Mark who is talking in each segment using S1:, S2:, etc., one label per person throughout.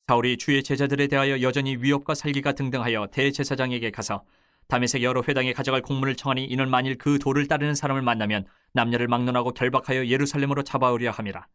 S1: 사울이 주의 제자들에 대하여 여전히 위협과 살기가 등등하여 대제사장에게 가서 다메섹 여러 회당에 가져갈 공문을 청하니 이는 만일 그 도를 따르는 사람을 만나면 남녀를 막론하고 결박하여 예루살렘으로 잡아오려 함이라.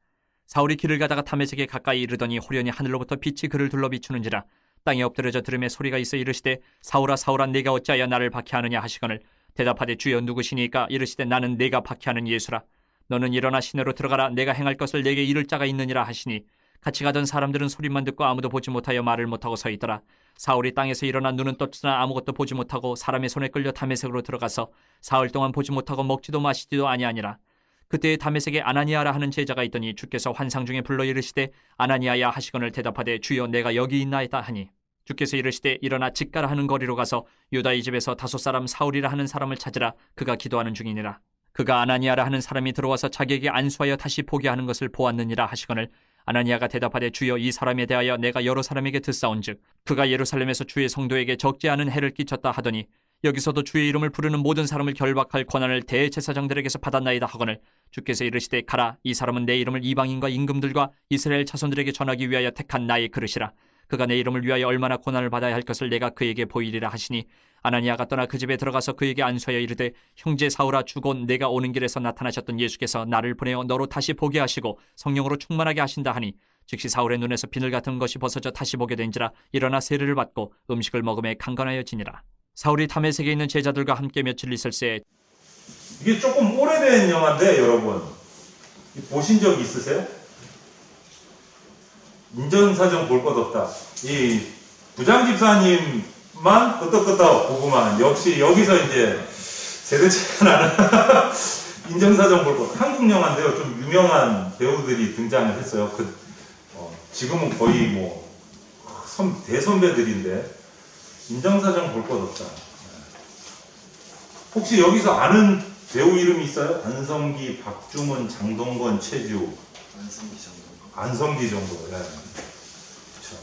S1: 사울이 길을 가다가 다메섹에 가까이 이르더니 호련히 하늘로부터 빛이 그를 둘러 비추는지라. 땅에 엎드려져 들음에 소리가 있어 이르시되 사울아 사울아 내가 어찌하여 나를 박해하느냐 하시거늘 대답하되 주여 누구시니까 이르시되 나는 내가 박해하는 예수라. 너는 일어나 시내로 들어가라. 내가 행할 것을 내게 이를 자가 있느니라 하시니 같이 가던 사람들은 소리만 듣고 아무도 보지 못하여 말을 못하고 서 있더라. 사울이 땅에서 일어나 눈은 떴으나 아무것도 보지 못하고 사람의 손에 끌려 다메섹으로 들어가서 사흘 동안 보지 못하고 먹지도 마시지도 아니하니라. 그때 다메섹에 아나니아라 하는 제자가 있더니 주께서 환상 중에 불러 이르시되 아나니아야 하시거늘 대답하되 주여 내가 여기 있나이다 하니 주께서 이르시되 일어나 직가라 하는 거리로 가서 유다의 집에서 다섯 사람 사울이라 하는 사람을 찾으라. 그가 기도하는 중이니라. 그가 아나니아라 하는 사람이 들어와서 자기에게 안수하여 다시 보게 하는 것을 보았느니라 하시거늘 아나니아가 대답하되 주여 이 사람에 대하여 내가 여러 사람에게 듣사온즉 그가 예루살렘에서 주의 성도에게 적지 않은 해를 끼쳤다 하더니 여기서도 주의 이름을 부르는 모든 사람을 결박할 권한을 대제사장들에게서 받았나이다 하거늘 주께서 이르시되 가라. 이 사람은 내 이름을 이방인과 임금들과 이스라엘 자손들에게 전하기 위하여 택한 나의 그릇이라. 그가 내 이름을 위하여 얼마나 고난을 받아야 할 것을 내가 그에게 보이리라 하시니 아나니아가 떠나 그 집에 들어가서 그에게 안수하여 이르되 형제 사울아 주곧 내가 오는 길에서 나타나셨던 예수께서 나를 보내어 너로 다시 보게 하시고 성령으로 충만하게 하신다 하니 즉시 사울의 눈에서 비늘 같은 것이 벗어져 다시 보게 된지라. 일어나 세례를 받고 음식을 먹음에 강건하여지니라. 사울이 다메섹에 있는 제자들과 함께 며칠 있을새
S2: 이게 조금 오래된 영화인데 여러분 보신 적 있으세요? 인정사정 볼 것 없다. 이 부장집사님만 끄떡끄떡 보고만 역시 여기서 이제 세대 차이가 나는 인정사정 볼 것. 한국 영화인데요. 좀 유명한 배우들이 등장을 했어요. 지금은 거의 뭐 대선배들인데 인정사정 볼 것 없다. 혹시 여기서 아는 배우 이름이 있어요? 안성기, 박중훈, 장동건, 최지우. 안성기 정도. 네. 그렇죠.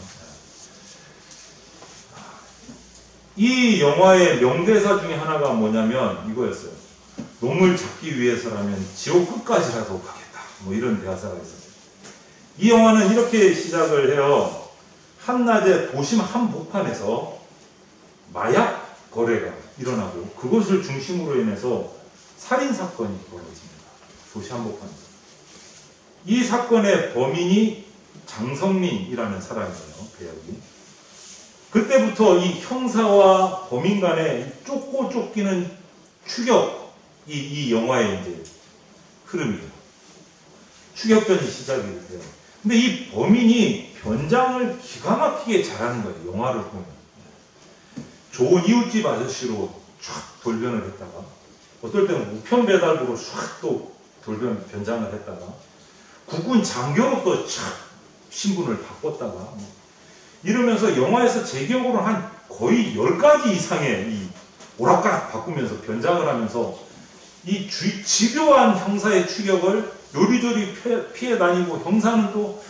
S2: 이 영화의 명대사 중에 하나가 뭐냐면 이거였어요. 놈을 잡기 위해서라면 지옥 끝까지라도 가겠다. 뭐 이런 대사가 있었어요. 이 영화는 이렇게 시작을 해요. 한낮에 도심 한복판에서 마약 거래가 일어나고 그것을 중심으로 인해서 살인사건이 벌어집니다. 도시 한복판에서. 이 사건의 범인이 장성민이라는 사람이에요. 배역이. 그때부터 이 형사와 범인 간의 쫓고 쫓기는 추격이 이 영화의 이제 흐름이에요. 추격전이 시작이 돼요. 근데 이 범인이 변장을 기가 막히게 잘하는 거예요. 영화를 보면. 좋은 이웃집 아저씨로 촥 돌변을 했다가 어떨 때는 우편 배달부로 촥 또 변장을 했다가 국군 장교로 또 촥 신분을 바꿨다가 이러면서 영화에서 제 기억으로 한 거의 10가지 이상의 이 오락가락 바꾸면서 변장을 하면서 이 집요한 형사의 추격을 요리조리 피해 다니고 형사는 또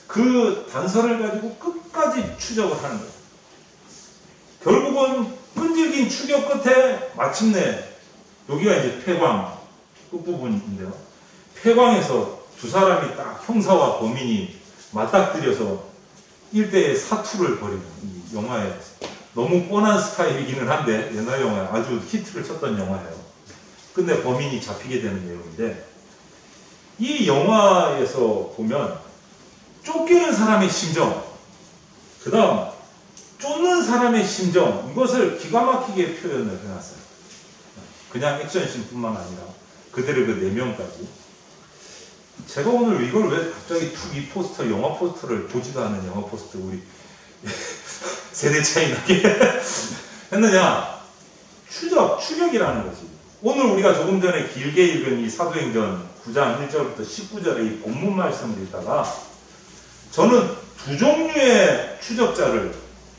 S2: 그 단서를 가지고 끝까지 추적을 하는 거예요. 결국은 끈질긴 추격 끝에 마침내 여기가 이제 폐광 끝부분인데요. 폐광에서 두 사람이 딱 형사와 범인이 맞닥뜨려서 일대의 사투를 벌이는 이 영화에 너무 뻔한 스타일이기는 한데 옛날 영화에 아주 히트를 쳤던 영화예요. 근데 범인이 잡히게 되는 내용인데 이 영화에서 보면 쫓기는 사람의 심정, 그 다음 쫓는 사람의 심정, 이것을 기가 막히게 표현을 해놨어요. 그냥 액션씬뿐만 아니라 그들의 그 내면까지. 제가 오늘 이걸 왜 갑자기 툭 이 포스터, 영화 포스터를 보지도 않은 영화 포스터 우리 세대 차이 나게 했느냐? 추격이라는 거지. 오늘 우리가 조금 전에 길게 읽은 이 사도행전 9장 1절부터 19절의 이 본문 말씀을 읽다가 저는 두 종류의 추적자를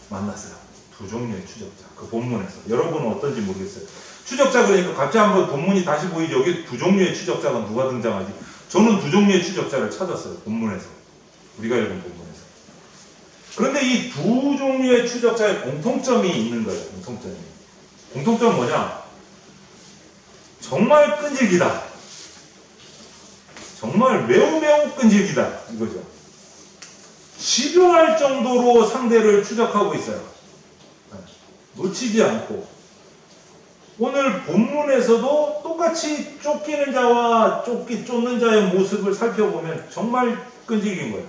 S2: 만났어요. 두 종류의 추적자. 그 본문에서. 여러분은 어떤지 모르겠어요. 추적자 그러니까 갑자기 한번 본문이 다시 보이죠. 여기 두 종류의 추적자가 누가 등장하지? 저는 두 종류의 추적자를 찾았어요. 본문에서. 우리가 읽은 본문에서. 그런데 이 두 종류의 추적자의 공통점이 있는 거예요. 공통점이. 공통점은 뭐냐? 정말 끈질기다. 정말 매우 끈질기다. 이거죠. 집요할 정도로 상대를 추적하고 있어요. 놓치지 않고. 오늘 본문에서도 똑같이 쫓기는 자와 쫓는 자의 모습을 살펴보면 정말 끈질긴 거예요.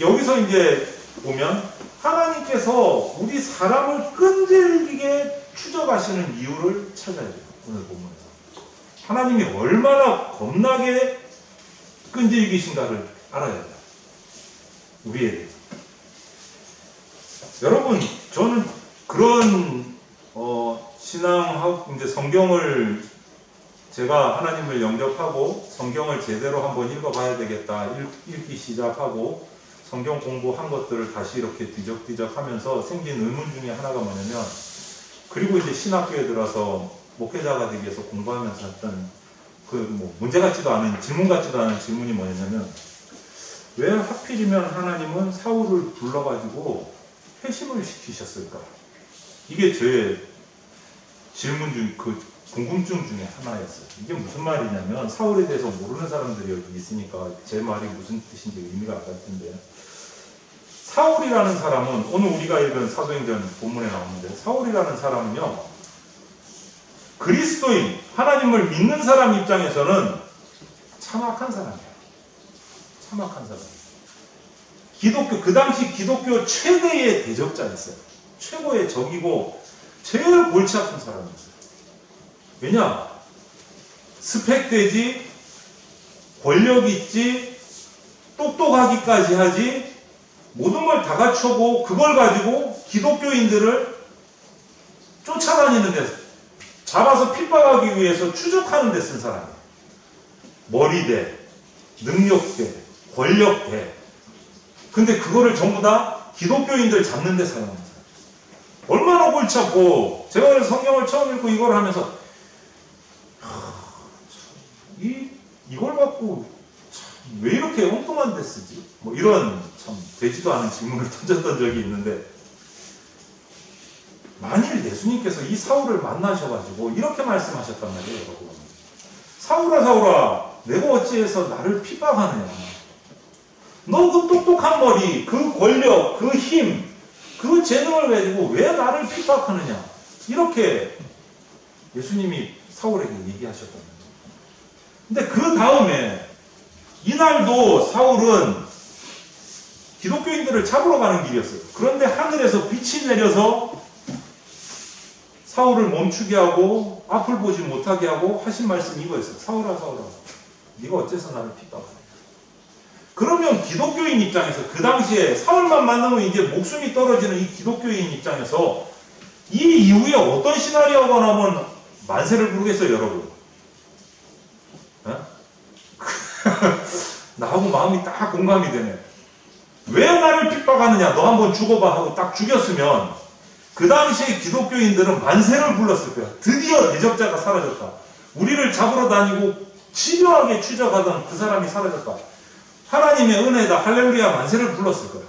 S2: 여기서 이제 보면 하나님께서 우리 사람을 끈질기게 추적하시는 이유를 찾아야 돼요. 오늘 본문에서. 하나님이 얼마나 겁나게 끈질기신가를 알아야 돼요. 우리에 대해서. 여러분, 저는 그런 이제 성경을 제가 하나님을 영접하고 성경을 제대로 한번 읽어봐야 되겠다. 읽기 시작하고 성경 공부한 것들을 다시 이렇게 뒤적뒤적 하면서 생긴 의문 중에 하나가 뭐냐면, 그리고 이제 신학교에 들어서 목회자가 되기 위해서 공부하면서 했던 문제 같지도 않은 질문 같지도 않은 질문이 뭐냐면, 왜 하필이면 하나님은 사울을 불러가지고 회심을 시키셨을까? 이게 제 질문 중 궁금증 중에 하나였어요. 이게 무슨 말이냐면, 사울에 대해서 모르는 사람들이 여기 있으니까 제 말이 무슨 뜻인지 의미가 안 갈 텐데, 사울이라는 사람은 오늘 우리가 읽은 사도행전 본문에 나오는데, 사울이라는 사람은요, 그리스도인, 하나님을 믿는 사람 입장에서는 참악한 사람이에요. 참악한 사람. 그 당시 기독교 최대의 대적자였어요. 최고의 적이고 제일 골치 아픈 사람이었어요. 왜냐? 스펙되지, 권력 있지, 똑똑하기까지 하지, 모든 걸 다 갖추고 그걸 가지고 기독교인들을 쫓아다니는 데서, 잡아서 핍박하기 위해서 추적하는 데 쓴 사람이에요. 머리대, 능력대, 권력대. 근데 그거를 전부 다 기독교인들 잡는 데 사용하는 사람. 얼마나 골치 아프고, 제가 그래서 성경을 처음 읽고 이걸 하면서 이걸 갖고 왜 이렇게 엉뚱한 데 쓰지? 이런 참 되지도 않은 질문을 던졌던 적이 있는데, 만일 예수님께서 이 사울을 만나셔가지고 이렇게 말씀하셨단 말이에요, 여러분. 사울아, 사울아, 내가 어찌해서 나를 핍박하느냐? 너 그 똑똑한 머리, 그 권력, 그 힘, 그 재능을 가지고 왜 나를 핍박하느냐? 이렇게 예수님이 사울에게 얘기하셨단 말이에요. 근데 그 다음에 이날도 사울은 기독교인들을 잡으러 가는 길이었어요. 그런데 하늘에서 빛이 내려서 사울을 멈추게 하고 앞을 보지 못하게 하고 하신 말씀이 이거였어요. 사울아, 사울아, 네가 어째서 나를 핍박하냐? 그러면 기독교인 입장에서, 그 당시에 사울만 만나면 이제 목숨이 떨어지는 이 기독교인 입장에서 이 이후에 어떤 시나리오가 나오면 만세를 부르겠어요, 여러분? 나하고 마음이 딱 공감이 되네. 왜 나를 핍박하느냐? 너 한번 죽어봐 하고 딱 죽였으면 그 당시에 기독교인들은 만세를 불렀을 거야. 드디어 대적자가 사라졌다. 우리를 잡으러 다니고 집요하게 추적하던 그 사람이 사라졌다. 하나님의 은혜다, 할렐루야, 만세를 불렀을 거야.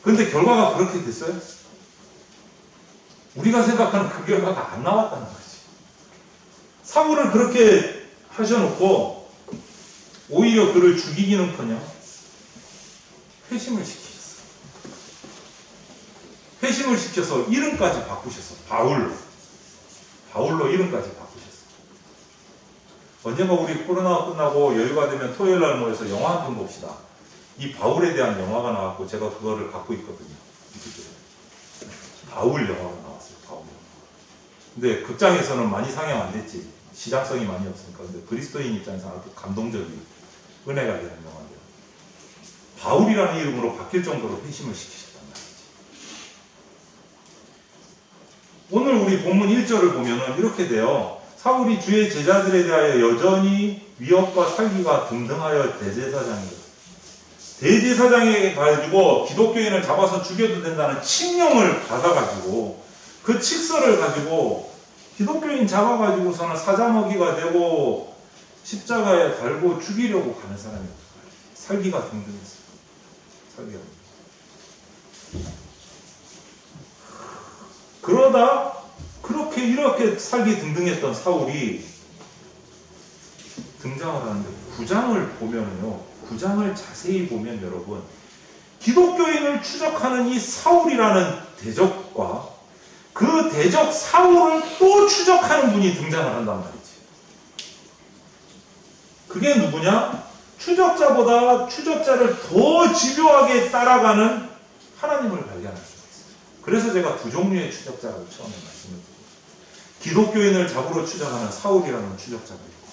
S2: 그런데 결과가 그렇게 됐어요? 우리가 생각하는 그 결과가 안 나왔다는 거지. 사울을 그렇게 하셔놓고 오히려 그를 죽이기는커녕 회심을 시키셨어요. 회심을 시켜서 이름까지 바꾸셨어. 바울로 이름까지 바꾸셨어. 언젠가 우리 코로나가 끝나고 여유가 되면 토요일날 모여서 영화 한 편 봅시다. 이 바울에 대한 영화가 나왔고 제가 그거를 갖고 있거든요. 바울 영화가 나왔어요. 바울 영화. 근데 극장에서는 많이 상영 안 됐지. 시장성이 많이 없으니까. 근데 그리스도인 입장에서 아주 감동적인 은혜가 되는 영화인데요. 바울이라는 이름으로 바뀔 정도로 회심을 시키셨단 말이지. 오늘 우리 본문 1절을 보면은 이렇게 돼요. 사울이 주의 제자들에 대하여 여전히 위협과 살기가 등등하여 대제사장에게 가지고 기독교인을 잡아서 죽여도 된다는 칙령을 받아가지고 그 칙서를 가지고 기독교인 잡아가지고서는 사자먹이가 되고 십자가에 달고 죽이려고 가는 사람이었어요. 살기가 등등했어요. 살기가. 그러다 이렇게 살기 등등했던 사울이 등장을 하는데 9장을 보면요. 9장을 자세히 보면 여러분, 기독교인을 추적하는 이 사울이라는 대적과 그 대적 사울을 또 추적하는 분이 등장을 한단 말이지. 그게 누구냐? 추적자보다 추적자를 더 집요하게 따라가는 하나님을 발견할 수가 있어요. 그래서 제가 두 종류의 추적자라고 처음에 말씀을 드렸어요. 기독교인을 잡으러 추적하는 사울이라는 추적자가 있고,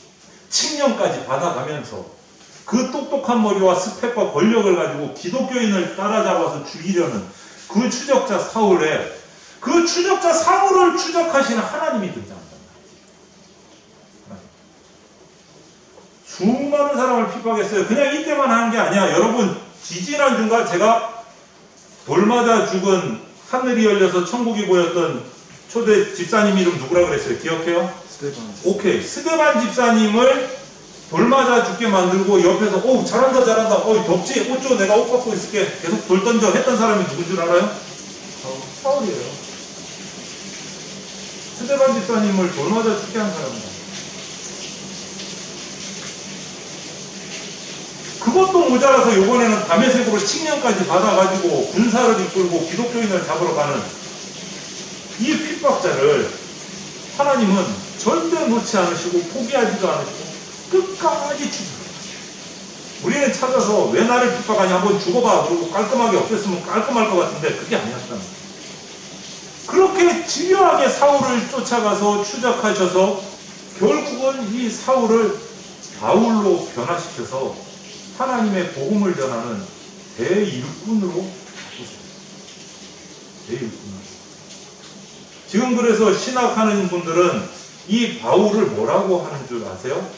S2: 칙령까지 받아가면서 그 똑똑한 머리와 스펙과 권력을 가지고 기독교인을 따라잡아서 죽이려는 그 추적자 사울에, 그 추적자 사울을 추적하시는 하나님이 등장한다. 수많은 사람을 핍박했어요. 그냥 이때만 하는 게 아니야. 여러분, 지지난주인가 제가 돌 맞아 죽은 하늘이 열려서 천국이 보였던 초대 집사님 이름 누구라 그랬어요? 기억해요?
S3: 스테반.
S2: 오케이. 스데반 집사님을 돌 맞아 죽게 만들고 옆에서 오 잘한다 잘한다 덥지? 옷 줘 내가 옷 갖고 있을게 계속 돌 던져 했던 사람이 누군 줄 알아요? 사울이에요. 스데반 집사님을 돌 맞아 죽게 한 사람이에요. 그것도 모자라서 요번에는 다메섹으로 칙령까지 받아가지고 군사를 이끌고 기독교인을 잡으러 가는 이 핍박자를 하나님은 절대 놓지 않으시고 포기하지도 않으시고 끝까지 추적해요. 우리는 찾아서 왜 나를 핍박하냐 한번 죽어봐 그러고 깔끔하게 없앴으면 깔끔할 것 같은데 그게 아니었다는 거예요. 그렇게 집요하게 사울을 쫓아가서 추적하셔서 결국은 이 사울을 바울로 변화시켜서 하나님의 복음을 전하는 대일꾼으로 바꾸세요. 대일꾼으로. 지금 그래서 신학하는 분들은 이 바울을 뭐라고 하는 줄 아세요?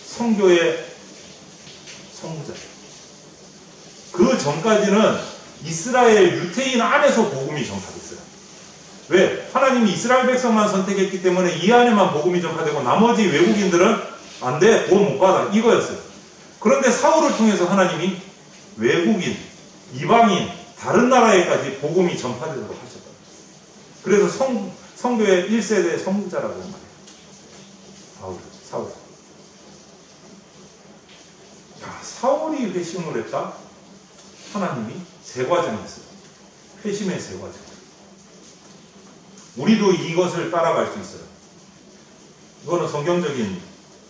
S2: 성교의 선구자. 그 전까지는 이스라엘 유태인 안에서 복음이 전파됐어요. 왜? 하나님이 이스라엘 백성만 선택했기 때문에 이 안에만 복음이 전파되고 나머지 외국인들은 안 돼, 돈 못 받아. 이거였어요. 그런데 사울을 통해서 하나님이 외국인, 이방인, 다른 나라에까지 복음이 전파되도록 하셨다. 그래서 성교의 1세대 선구자라고 말해요. 사울. 야, 사울이 회심을 했다? 하나님이 세 과정이었어요. 회심의 세 과정. 우리도 이것을 따라갈 수 있어요. 이거는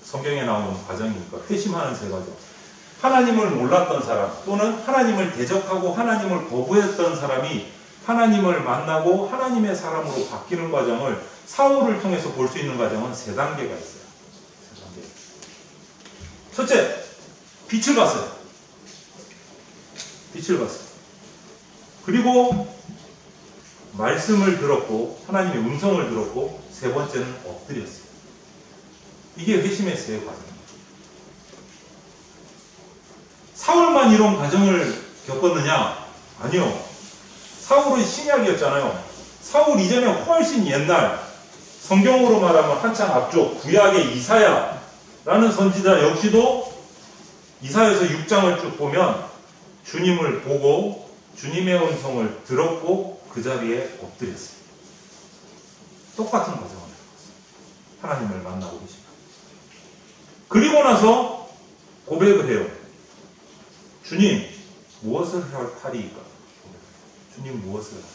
S2: 성경에 나오는 과정이니까 회심하는 세 과정. 하나님을 몰랐던 사람 또는 하나님을 대적하고 하나님을 거부했던 사람이 하나님을 만나고 하나님의 사람으로 바뀌는 과정을 사울을 통해서 볼 수 있는 과정은 세 단계가 있어요. 세 단계. 첫째, 빛을 봤어요. 그리고 말씀을 들었고 하나님의 음성을 들었고 세 번째는 엎드렸어요. 이게 회심의 세 과정입니다. 사울만 이런 과정을 겪었느냐? 아니요. 사울은 신약이었잖아요. 사울 이전에 훨씬 옛날 성경으로 말하면 한참 앞쪽 구약의 이사야라는 선지자 역시도 이사야서 6장을 쭉 보면 주님을 보고 주님의 음성을 들었고 그 자리에 엎드렸어요. 똑같은 과정을 겪었어요. 하나님을 만나고 계십니다. 그리고 나서 고백을 해요. 주님, 무엇을 하리이까? 주님, 무엇을 하리이까?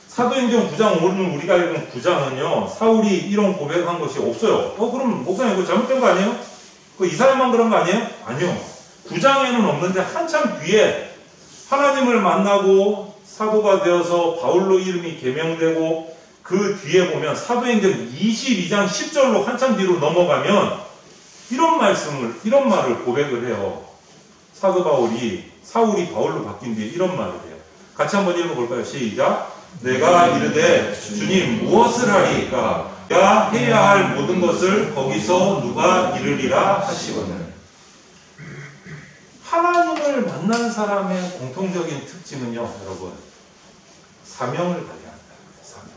S2: 사도행전 9장, 오늘 우리가 읽은 9장은요, 사울이 이런 고백한 것이 없어요. 그럼 목사님, 그거 잘못된 거 아니에요? 그 이사야만 그런 거 아니에요? 아니요. 9장에는 없는데 한참 뒤에 하나님을 만나고 사도가 되어서 바울로 이름이 개명되고 그 뒤에 보면 사도행전 22장 10절로 한참 뒤로 넘어가면 이런 말을 고백을 해요. 사도 사울이 바울로 바뀐 뒤에 이런 말을 해요. 같이 한번 읽어볼까요? 시작. 내가 이르되 주님 무엇을 하리이까? 내가 해야 할 모든 것을 거기서 누가 이르리라 하시거늘. 하나님을 만난 사람의 공통적인 특징은요, 여러분, 사명을 발견한다. 사명.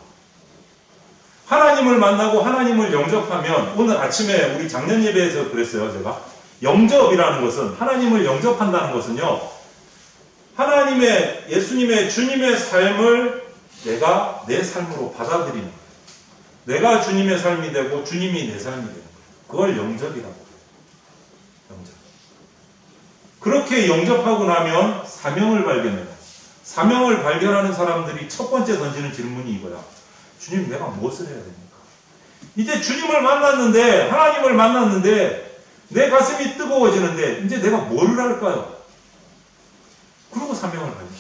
S2: 하나님을 만나고 하나님을 영접하면, 오늘 아침에 우리 작년 예배에서 그랬어요, 제가. 영접이라는 것은, 하나님을 영접한다는 것은요, 예수님의 주님의 삶을 내가 내 삶으로 받아들이는 거예요. 내가 주님의 삶이 되고 주님이 내 삶이 되는 거예요. 그걸 영접이라고 해요. 영접. 그렇게 영접하고 나면 사명을 발견해요. 사명을 발견하는 사람들이 첫 번째 던지는 질문이 이거야. 주님, 내가 무엇을 해야 됩니까? 이제 주님을 만났는데, 하나님을 만났는데, 내 가슴이 뜨거워지는데, 이제 내가 뭘 할까요? 그러고 사명을 발견해요.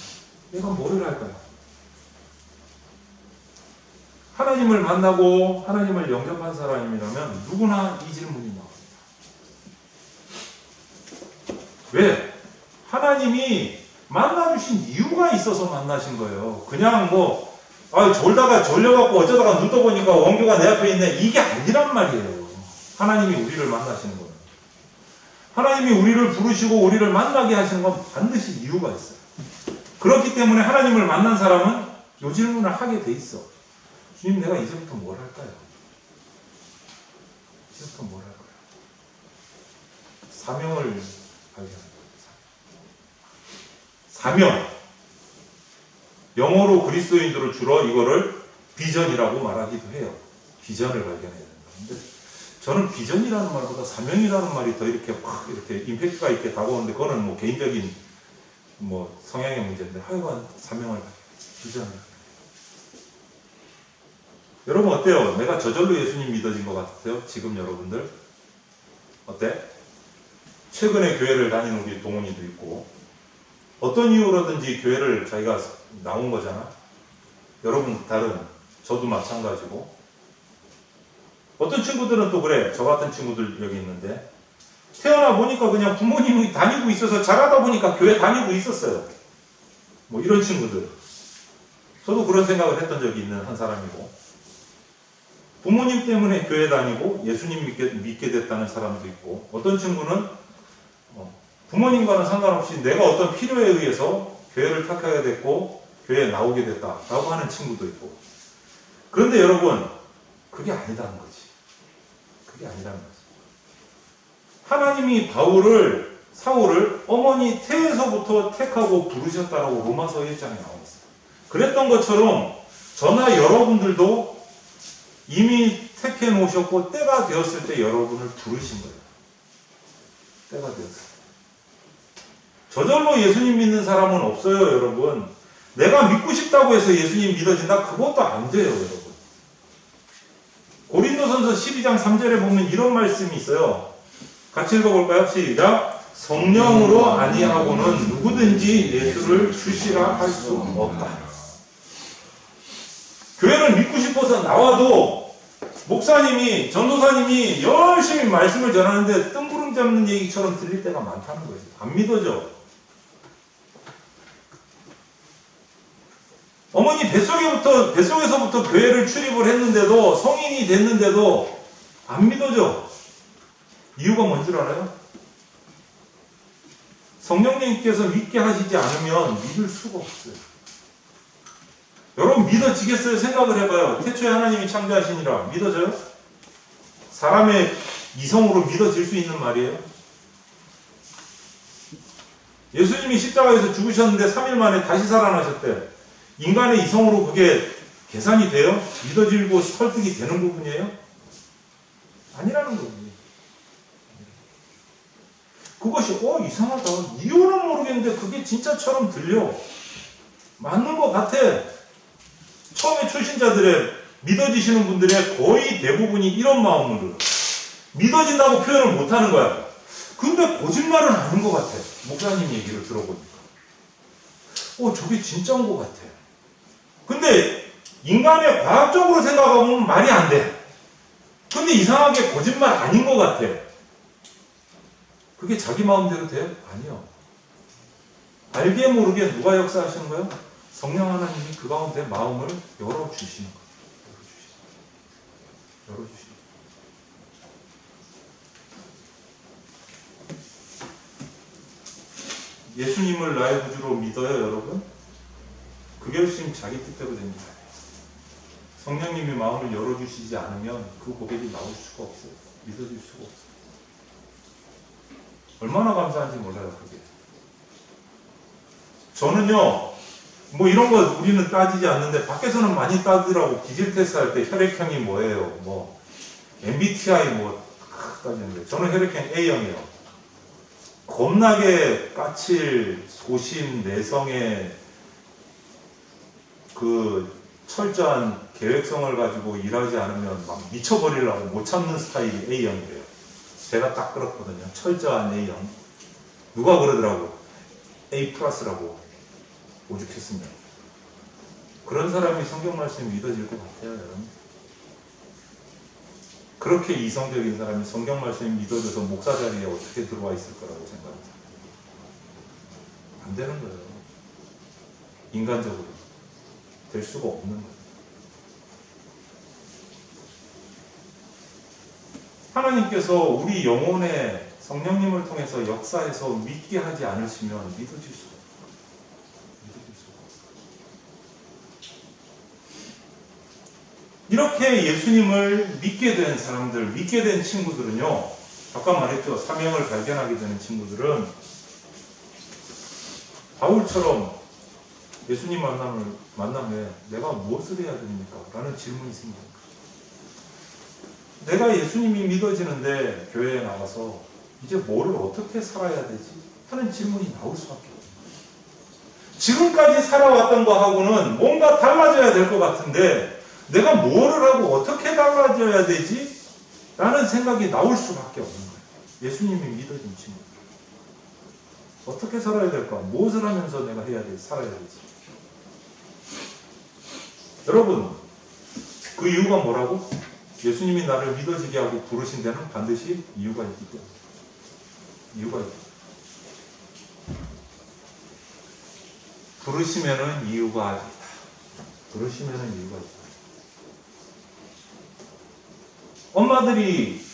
S2: 내가 뭘 할까요? 하나님을 만나고 하나님을 영접한 사람이라면 누구나 이 질문이 나옵니다. 왜? 하나님이 만나주신 이유가 있어서 만나신 거예요. 그냥 졸다가 졸려갖고 어쩌다가 눈 떠보니까 원교가 내 앞에 있네. 이게 아니란 말이에요. 하나님이 우리를 만나시는 거예요. 하나님이 우리를 부르시고 우리를 만나게 하시는 건 반드시 이유가 있어요. 그렇기 때문에 하나님을 만난 사람은 이 질문을 하게 돼 있어. 주님, 내가 이제부터 뭘 할까요? 이제부터 뭘 할까요? 사명을 발견합니다. 사명. 영어로 그리스도인들을 주로 이거를 비전이라고 말하기도 해요. 비전을 발견해야 된다. 근데 저는 비전이라는 말보다 사명이라는 말이 더 이렇게 확 이렇게 임팩트가 있게 다가오는데 그거는 개인적인 성향의 문제인데 하여간 사명을 발견해요. 비전을. 여러분 어때요? 내가 저절로 예수님 믿어진 것 같아요? 지금 여러분들? 어때? 최근에 교회를 다니는 우리 동훈이도 있고 어떤 이유로든지 교회를 자기가 나온 거잖아. 여러분 다른 저도 마찬가지고 어떤 친구들은 또 그래. 저 같은 친구들 여기 있는데 태어나 보니까 그냥 부모님이 다니고 있어서 자라다 보니까 교회 다니고 있었어요. 이런 친구들. 저도 그런 생각을 했던 적이 있는 한 사람이고 부모님 때문에 교회 다니고 예수님 믿게 됐다는 사람도 있고 어떤 친구는 부모님과는 상관없이 내가 어떤 필요에 의해서 교회를 택하게 됐고 교회에 나오게 됐다라고 하는 친구도 있고 그런데 여러분 그게 아니다는 거지. 그게 아니라는 거지. 하나님이 사울을 어머니 태에서부터 택하고 부르셨다라고 로마서 1장에 나와 있어요. 그랬던 것처럼 저나 여러분들도 이미 택해 놓으셨고 때가 되었을 때 여러분을 부르신 거예요. 때가 되었을 때. 저절로 예수님 믿는 사람은 없어요, 여러분. 내가 믿고 싶다고 해서 예수님 믿어진다? 그것도 안 돼요, 여러분. 고린도전서 12장 3절에 보면 이런 말씀이 있어요. 같이 읽어볼까요? 시작. 성령으로 아니하고는 누구든지 예수를 주시라 할 수 없다. 교회를 믿고 싶어서 나와도 목사님이, 전도사님이 열심히 말씀을 전하는데 뜬구름 잡는 얘기처럼 들릴 때가 많다는 거예요. 안 믿어져. 어머니 뱃속에서부터 교회를 출입을 했는데도 성인이 됐는데도 안 믿어져. 이유가 뭔 줄 알아요? 성령님께서 믿게 하시지 않으면 믿을 수가 없어요. 여러분 믿어지겠어요? 생각을 해봐요. 태초에 하나님이 창조하시니라 믿어져요? 사람의 이성으로 믿어질 수 있는 말이에요? 예수님이 십자가에서 죽으셨는데 3일 만에 다시 살아나셨대. 인간의 이성으로 그게 계산이 돼요? 믿어지고 설득이 되는 부분이에요? 아니라는 거지. 그것이 이상하다. 이유는 모르겠는데 그게 진짜처럼 들려. 맞는 것 같아. 처음에 초신자들의 믿어지시는 분들의 거의 대부분이 이런 마음으로 믿어진다고 표현을 못하는 거야. 근데 거짓말은 아닌 것 같아. 목사님 얘기를 들어보니까. 저게 진짜인 것 같아. 근데 인간의 과학적으로 생각하면 말이 안 돼. 근데 이상하게 거짓말 아닌 것 같아. 그게 자기 마음대로 돼요? 아니요. 알게 모르게 누가 역사하시는 거예요? 성령 하나님이 그 가운데 마음을 열어주시는 거예요. 열어주시는 거예요. 예수님을 나의 구주로 믿어요, 여러분? 그 결심 자기 뜻대로 됩니다. 성령님이 마음을 열어주시지 않으면 그 고백이 나올 수가 없어요. 믿어질 수가 없어요. 얼마나 감사한지 몰라요, 그게. 저는요, 이런 거 우리는 따지지 않는데, 밖에서는 많이 따지라고 기질 테스트 할 때 혈액형이 뭐예요? MBTI 탁 따지는데 저는 혈액형 A형이에요. 겁나게 까칠, 소심, 내성의 그 철저한 계획성을 가지고 일하지 않으면 막 미쳐버리려고 못 참는 스타일이 A형이래요. 제가 딱 그렇거든요. 철저한 A형. 누가 그러더라고. A 플러스라고 오죽했습니다. 그런 사람이 성경 말씀이 믿어질 것 같아요, 여러분. 그렇게 이성적인 사람이 성경 말씀이 믿어져서 목사 자리에 어떻게 들어와 있을 거라고 생각합니다. 안 되는 거예요. 인간적으로. 될 수가 없는 거예요. 하나님께서 우리 영혼에 성령님을 통해서 역사해서 믿게 하지 않으시면 믿어질 수가 없어요. 믿어질 수가 없어요. 이렇게 예수님을 믿게 된 사람들, 믿게 된 친구들은요, 아까 말했죠. 사명을 발견하게 되는 친구들은 바울처럼 예수님 만남에 내가 무엇을 해야 됩니까? 라는 질문이 생깁니다. 내가 예수님이 믿어지는데 교회에 나가서 이제 뭐를 어떻게 살아야 되지? 하는 질문이 나올 수밖에 없어요. 지금까지 살아왔던 거하고는 뭔가 달라져야 될 것 같은데 내가 뭐를 하고 어떻게 달라져야 되지? 라는 생각이 나올 수밖에 없는 거예요. 예수님이 믿어진 친구. 어떻게 살아야 될까? 무엇을 하면서 내가 살아야 되지? 여러분, 그 이유가 뭐라고? 예수님이 나를 믿어지게 하고 부르신 데는 반드시 이유가 있기 때문에. 이유가 있기 때문에. 부르시면은 이유가 있다. 부르시면은 이유가 있다. 엄마들이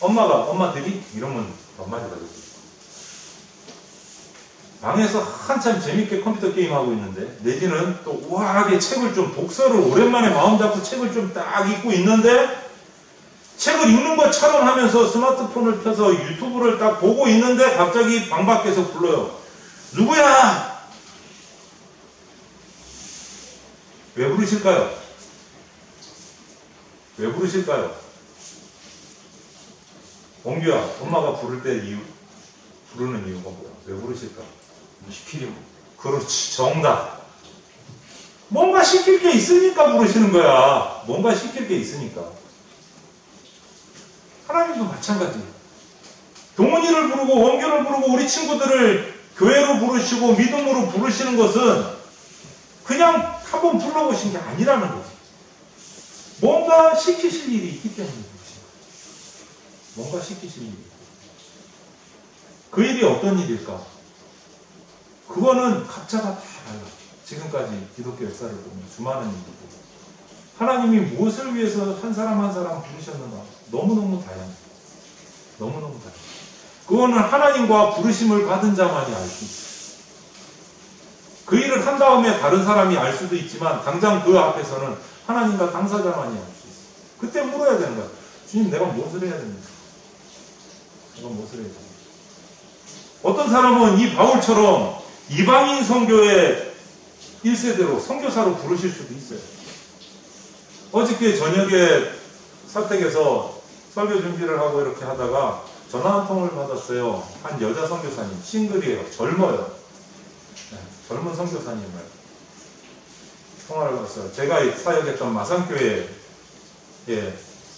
S2: 이러면 엄마들이 가지고 방에서 한참 재밌게 컴퓨터 게임하고 있는데 내지는 또 우아하게 책을 좀 독서를 오랜만에 마음 잡고 책을 좀 딱 읽고 있는데 책을 읽는 것처럼 하면서 스마트폰을 펴서 유튜브를 딱 보고 있는데 갑자기 방 밖에서 불러요. 누구야? 왜 부르실까요? 왜 부르실까요? 원규야, 엄마가 부를 때 부르는 이유가 뭐야? 왜 부르실까?
S3: 시키려고.
S2: 그렇지, 정답. 뭔가 시킬 게 있으니까 부르시는 거야. 뭔가 시킬 게 있으니까. 하나님도 마찬가지. 동훈이를 부르고 원규를 부르고 우리 친구들을 교회로 부르시고 믿음으로 부르시는 것은 그냥 한번 불러보신 게 아니라는 거지. 뭔가 시키실 일이 있기 때문에 부르신 거지. 뭔가 시키실 일이. 그 일이 어떤 일일까? 그거는 각자가 다 달라. 지금까지 기독교 역사를 보면 수많은 일이고 하나님이 무엇을 위해서 한 사람 한 사람 부르셨는가? 너무너무 다양해. 너무너무 다양해. 그거는 하나님과 부르심을 받은 자만이 알 수 있어요. 그 일을 한 다음에 다른 사람이 알 수도 있지만 당장 그 앞에서는 하나님과 당사자만이 알 수 있어요. 그때 물어야 되는 거야. 주님, 내가 무엇을 해야 됩니까? 내가 무엇을 해야 됩니까? 어떤 사람은 이 바울처럼 이방인 선교의 1세대로 선교사로 부르실 수도 있어요. 어저께 저녁에 사택에서 설교 준비를 하고 이렇게 하다가 전화 한 통을 받았어요. 한 여자 선교사님, 싱글이에요. 젊어요. 네, 젊은 선교사님을 통화를 받았어요. 제가 사역했던 마산교회에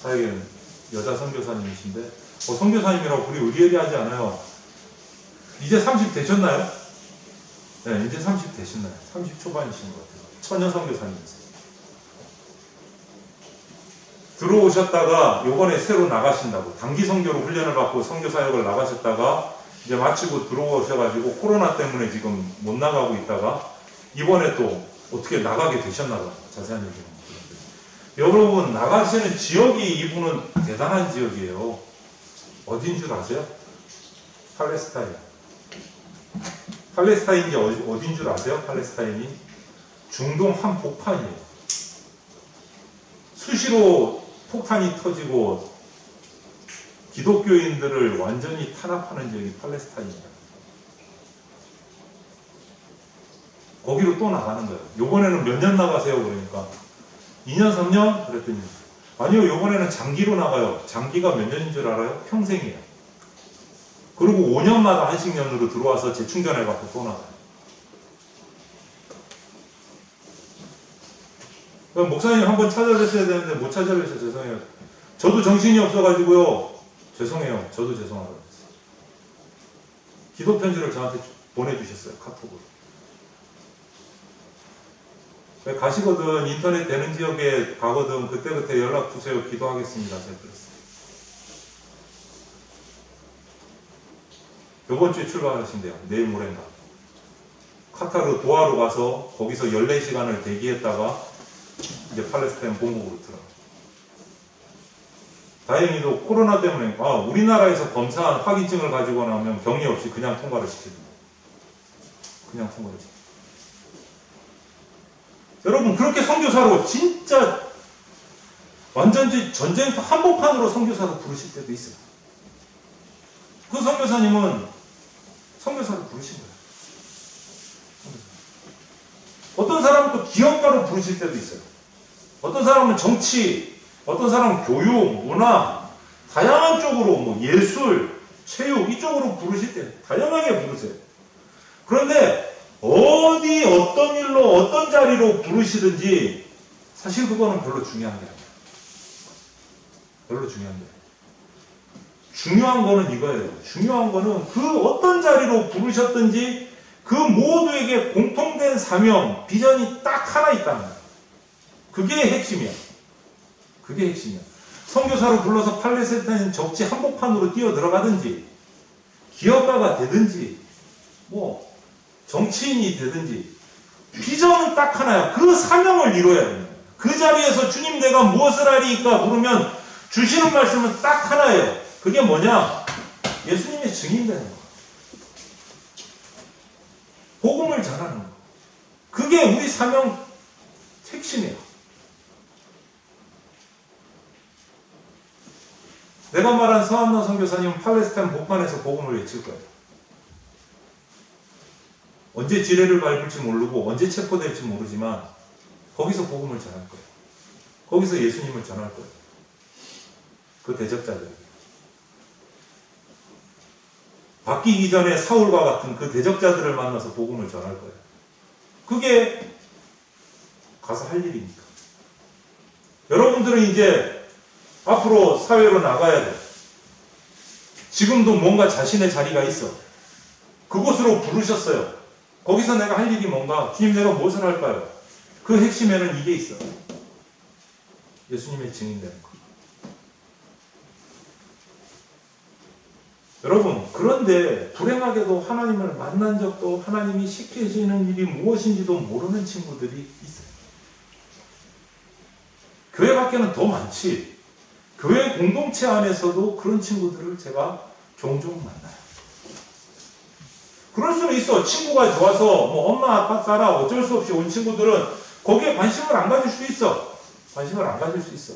S2: 사역한 여자 선교사님이신데 선교사님이라고 우리 의리하지 않아요. 이제 30 되셨나요? 네, 이제 30 되셨나요? 30 초반이신 것 같아요. 처녀 선교사님이세요. 들어오셨다가 요번에 새로 나가신다고 단기 선교로 훈련을 받고 선교 사역을 나가셨다가 이제 마치고 들어오셔가지고 코로나 때문에 지금 못 나가고 있다가 이번에 또 어떻게 나가게 되셨나봐요. 자세한 얘기는 여러분, 나가시는 지역이 이분은 대단한 지역이에요. 어딘 줄 아세요? 팔레스타인. 팔레스타인이 어딘 줄 아세요? 팔레스타인이 중동 한복판이에요. 수시로 폭탄이 터지고 기독교인들을 완전히 탄압하는 지역이 팔레스타인이에요. 거기로 또 나가는 거예요. 요번에는 몇 년 나가세요? 그러니까 2년, 3년? 그랬더니 아니요, 이번에는 장기로 나가요. 장기가 몇 년인 줄 알아요? 평생이에요. 그리고 5년마다 한식년으로 들어와서 재충전해갖고 또 나가요. 그럼 목사님 한번 찾아뵈셔야 되는데 못 찾아뵈서 죄송해요. 저도 정신이 없어가지고요. 죄송해요. 저도 죄송하다고 했어요. 기도 편지를 저한테 보내주셨어요. 카톡으로. 가시거든 인터넷 되는 지역에 가거든 그때그때 연락 주세요. 기도하겠습니다. 제가 그랬어요. 이번 주에 출발하신대요. 내일 모레인가. 카타르 도하로 가서 거기서 14시간을 대기했다가 이제 팔레스타인 본국으로 들어가. 다행히도 코로나 때문에 우리나라에서 검사한 확인증을 가지고 나면 격리 없이 그냥 통과를 시켜줍니다. 그냥 통과를 시켜줍니다. 여러분 그렇게 선교사로 진짜 완전히 전쟁터 한복판으로 선교사로 부르실 때도 있어요. 그 선교사님은 선교사로 부르신 거예요. 어떤 사람은 또 기업가로 부르실 때도 있어요. 어떤 사람은 정치, 어떤 사람은 교육, 문화, 다양한 쪽으로 뭐 예술, 체육 이쪽으로 부르실 때 다양하게 부르세요. 그런데 어디 어떤 일로 어떤 자리로 부르시든지 사실 그거는 별로 중요한 게 아니에요. 별로 중요한 게 아니에요. 중요한 거는 이거예요. 중요한 거는 그 어떤 자리로 부르셨든지 그 모두에게 공통된 사명, 비전이 딱 하나 있다는 거예요. 그게 핵심이야. 그게 핵심이야. 선교사로 불러서 팔레스타인 적지 한복판으로 뛰어 들어가든지 기업가가 되든지 뭐 정치인이 되든지 비전은 딱 하나야. 그 사명을 이뤄야 됩니다. 그 자리에서 주님 내가 무엇을 하리까 물으면 주시는 말씀은 딱 하나예요. 그게 뭐냐? 예수님의 증인되는 거. 복음을 전하는 거. 그게 우리 사명 핵심이에요. 내가 말한 서한나 선교사님은 팔레스타인 복판에서 복음을 외칠 거예요. 언제 지뢰를 밟을지 모르고 언제 체포될지 모르지만 거기서 복음을 전할 거예요. 거기서 예수님을 전할 거예요. 그 대적자들. 바뀌기 전에 사울과 같은 그 대적자들을 만나서 복음을 전할 거예요. 그게 가서 할 일이니까. 여러분들은 이제 앞으로 사회로 나가야 돼. 지금도 뭔가 자신의 자리가 있어. 그곳으로 부르셨어요. 거기서 내가 할 일이 뭔가? 주님 내가 무엇을 할까요? 그 핵심에는 이게 있어. 예수님의 증인되는 거. 여러분 그런데 불행하게도 하나님을 만난 적도 하나님이 시키시는 일이 무엇인지도 모르는 친구들이 있어요. 교회 밖에는 더 많지. 교회 공동체 안에서도 그런 친구들을 제가 종종 만나요. 그럴 수는 있어. 친구가 좋아서 뭐 엄마 아빠 따라 어쩔 수 없이 온 친구들은 거기에 관심을 안 가질 수 있어. 관심을 안 가질 수 있어.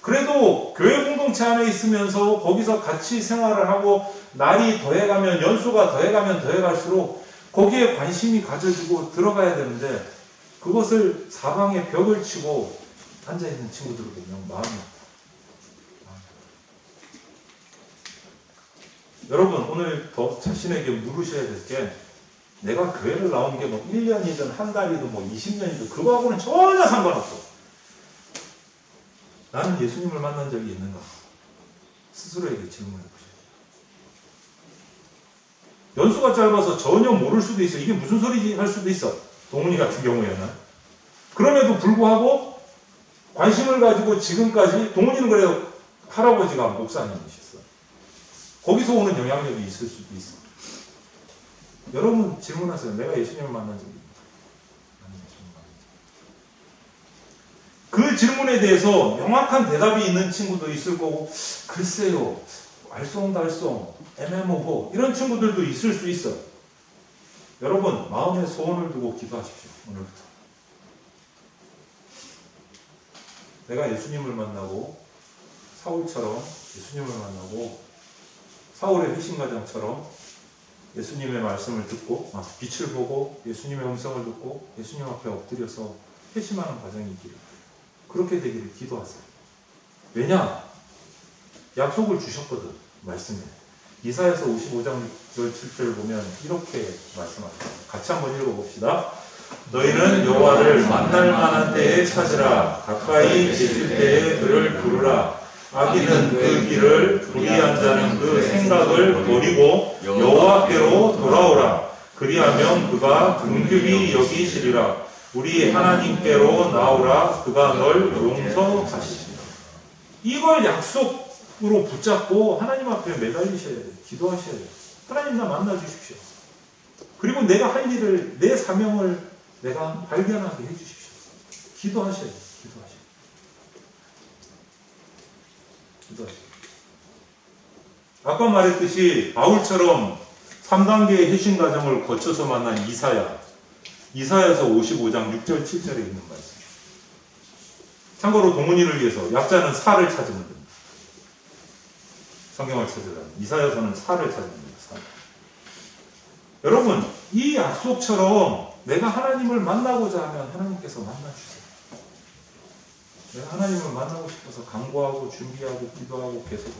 S2: 그래도 교회 공동체 안에 있으면서 거기서 같이 생활을 하고 날이 더해가면 연수가 더해가면 더해갈수록 거기에 관심이 가져지고 들어가야 되는데 그것을 사방에 벽을 치고 앉아있는 친구들을 보면 마음이 아파요. 여러분 오늘 더 자신에게 물으셔야 될 게 내가 교회를 나온 게 뭐 1년이든 한 달이든 뭐 20년이든 그거하고는 전혀 상관없어. 나는 예수님을 만난 적이 있는가? 스스로에게 질문해 보세요. 연수가 짧아서 전혀 모를 수도 있어. 이게 무슨 소리지? 할 수도 있어. 동훈이 같은 경우에는. 그럼에도 불구하고 관심을 가지고 지금까지 동훈이는 그래도 할아버지가 목사님이셨어. 거기서 오는 영향력이 있을 수도 있어. 여러분 질문하세요. 내가 예수님을 만난 적이 있는가? 그 질문에 대해서 명확한 대답이 있는 친구도 있을 거고 글쎄요, 알쏭달쏭, 애매모호 이런 친구들도 있을 수 있어. 여러분 마음에 소원을 두고 기도하십시오. 오늘부터 내가 예수님을 만나고 사울처럼 예수님을 만나고 사울의 회심가장처럼 예수님의 말씀을 듣고 빛을 보고 예수님의 음성을 듣고 예수님 앞에 엎드려서 회심하는 과정이 있기를 그렇게 되기를 기도하세요. 왜냐? 약속을 주셨거든. 말씀에. 이사야서 55장 17절 보면 이렇게 말씀합니다. 같이 한번 읽어봅시다. 너희는 여호와를 만날 만한 때에 찾으라. 가까이 계실 때에 그를 부르라. 악인은 그 길을, 불의한 자는 그 생각을 버리고 여호와께로 돌아오라. 그리하면 그가 긍휼히 여기시리라. 우리 하나님께로 나오라. 그가 널 용서하시리라. 이걸 약속으로 붙잡고 하나님 앞에 매달리셔야 돼요. 기도하셔야 돼요. 하나님 나 만나 주십시오. 그리고 내가 할 일을, 내 사명을 내가 발견하게 해주십시오. 기도하셔야 돼요. 기도하셔야 돼요. 아까 말했듯이 바울처럼 3단계의 회심 과정을 거쳐서 만난 이사야서 55장 6절 7절에 있는 말씀. 참고로 동문이를 위해서 약자는 사를 찾으면 됩니다. 성경을 찾으라면 이사야서는 사를 찾으면 됩니다. 사. 여러분, 이 약속처럼 내가 하나님을 만나고자 하면 하나님께서 만나주세요. 내가 하나님을 만나고 싶어서 간구하고 준비하고 기도하고 계속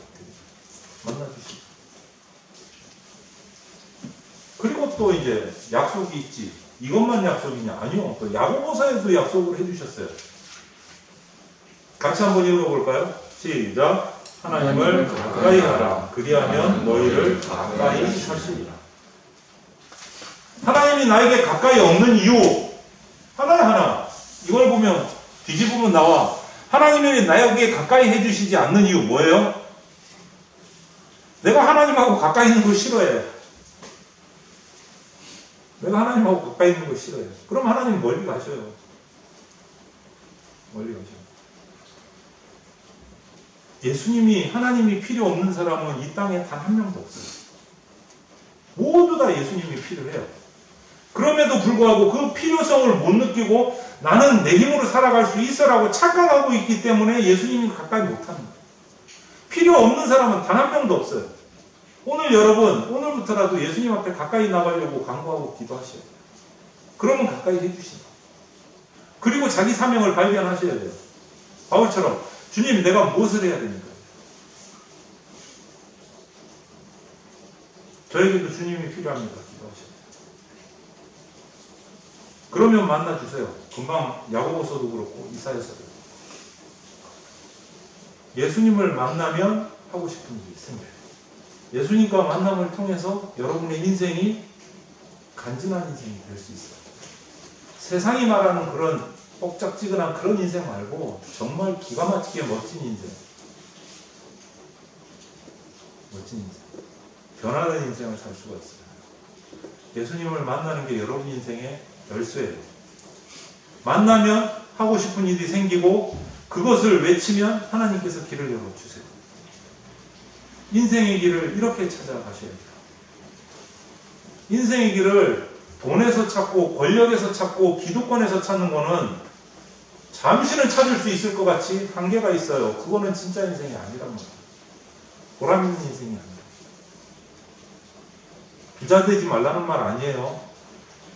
S2: 만나주시고. 그리고 또 이제 약속이 있지. 이것만 약속이냐? 아니요. 또 야고보서에도 약속을 해주셨어요. 같이 한번 읽어볼까요? 시작. 하나님을 가까이 하라. 그리하면 너희를 가까이 하시리라. 하나님이 나에게 가까이 없는 이유 하나 이걸 보면 뒤집으면 나와. 하나님이 나에게 가까이 해주시지 않는 이유 뭐예요? 내가 하나님하고 가까이 있는 걸 싫어해. 내가 하나님하고 가까이 있는 걸 싫어해. 그럼 하나님 멀리 가셔요. 멀리 가셔요. 예수님이, 하나님이 필요 없는 사람은 이 땅에 단 한 명도 없어요. 모두 다 예수님이 필요해요. 그럼에도 불구하고 그 필요성을 못 느끼고 나는 내 힘으로 살아갈 수 있어라고 착각하고 있기 때문에 예수님이 가까이 못하는 거예요. 필요 없는 사람은 단 한 명도 없어요. 오늘 여러분, 오늘부터라도 예수님 앞에 가까이 나가려고 간구하고 기도하셔야 돼요. 그러면 가까이 해주신다. 그리고 자기 사명을 발견하셔야 돼요. 바울처럼 주님 내가 무엇을 해야 됩니까? 저에게도 주님이 필요합니다. 기도하셔야 돼요. 그러면 만나주세요. 금방 야고보서도 그렇고 이사야서도 그렇고. 예수님을 만나면 하고 싶은 일이 생겨요. 예수님과 만남을 통해서 여러분의 인생이 간지난 인생이 될 수 있어요. 세상이 말하는 그런 뻑짝지근한 그런 인생 말고 정말 기가 막히게 멋진 인생. 멋진 인생. 변화된 인생을 살 수가 있어요. 예수님을 만나는 게 여러분 인생의 열쇠예요. 만나면 하고 싶은 일이 생기고 그것을 외치면 하나님께서 길을 열어주세요. 인생의 길을 이렇게 찾아가셔야 돼요. 인생의 길을 돈에서 찾고 권력에서 찾고 기득권에서 찾는 거는 잠시는 찾을 수 있을 것 같이 한계가 있어요. 그거는 진짜 인생이 아니란 말이에요. 보람 있는 인생이 아니에요. 부자 되지 말라는 말 아니에요.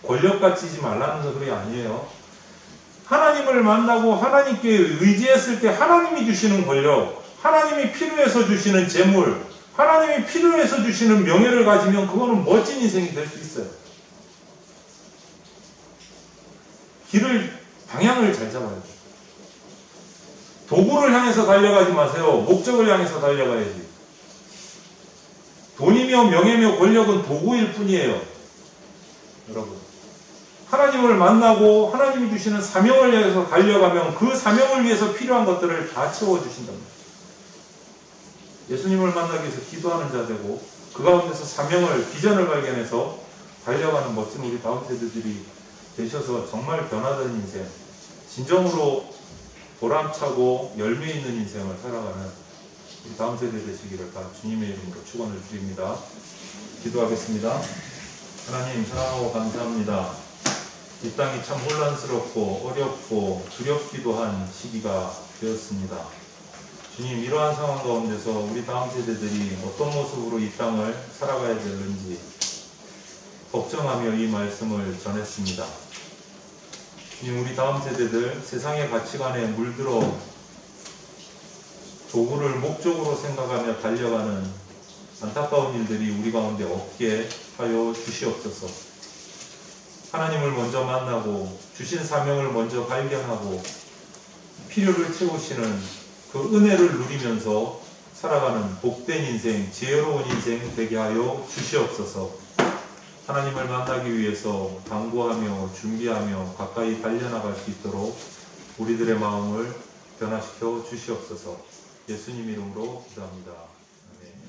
S2: 권력 가지지 말라는 소리 아니에요. 하나님을 만나고 하나님께 의지했을 때 하나님이 주시는 권력, 하나님이 필요해서 주시는 재물, 하나님이 필요해서 주시는 명예를 가지면 그거는 멋진 인생이 될 수 있어요. 방향을 잘 잡아야 돼요. 도구를 향해서 달려가지 마세요. 목적을 향해서 달려가야지. 돈이며 명예며 권력은 도구일 뿐이에요. 여러분. 하나님을 만나고 하나님이 주시는 사명을 위해서 달려가면 그 사명을 위해서 필요한 것들을 다 채워주신답니다. 예수님을 만나기 위해서 기도하는 자 되고 그 가운데서 사명을, 비전을 발견해서 달려가는 멋진 우리 다음 세대들이 되셔서 정말 변화된 인생, 진정으로 보람차고 열매 있는 인생을 살아가는 우리 다음 세대 되시기를 다 주님의 이름으로 축원을 드립니다. 기도하겠습니다. 하나님 사랑하고 감사합니다. 이 땅이 참 혼란스럽고 어렵고 두렵기도 한 시기가 되었습니다. 주님, 이러한 상황 가운데서 우리 다음 세대들이 어떤 모습으로 이 땅을 살아가야 되는지 걱정하며 이 말씀을 전했습니다. 주님, 우리 다음 세대들 세상의 가치관에 물들어 도구를 목적으로 생각하며 달려가는 안타까운 일들이 우리 가운데 없게 하여 주시옵소서. 하나님을 먼저 만나고 주신 사명을 먼저 발견하고 필요를 채우시는 그 은혜를 누리면서 살아가는 복된 인생, 지혜로운 인생 되게 하여 주시옵소서. 하나님을 만나기 위해서 강구하며 준비하며 가까이 달려나갈 수 있도록 우리들의 마음을 변화시켜 주시옵소서. 예수님 이름으로 기도합니다. 아멘.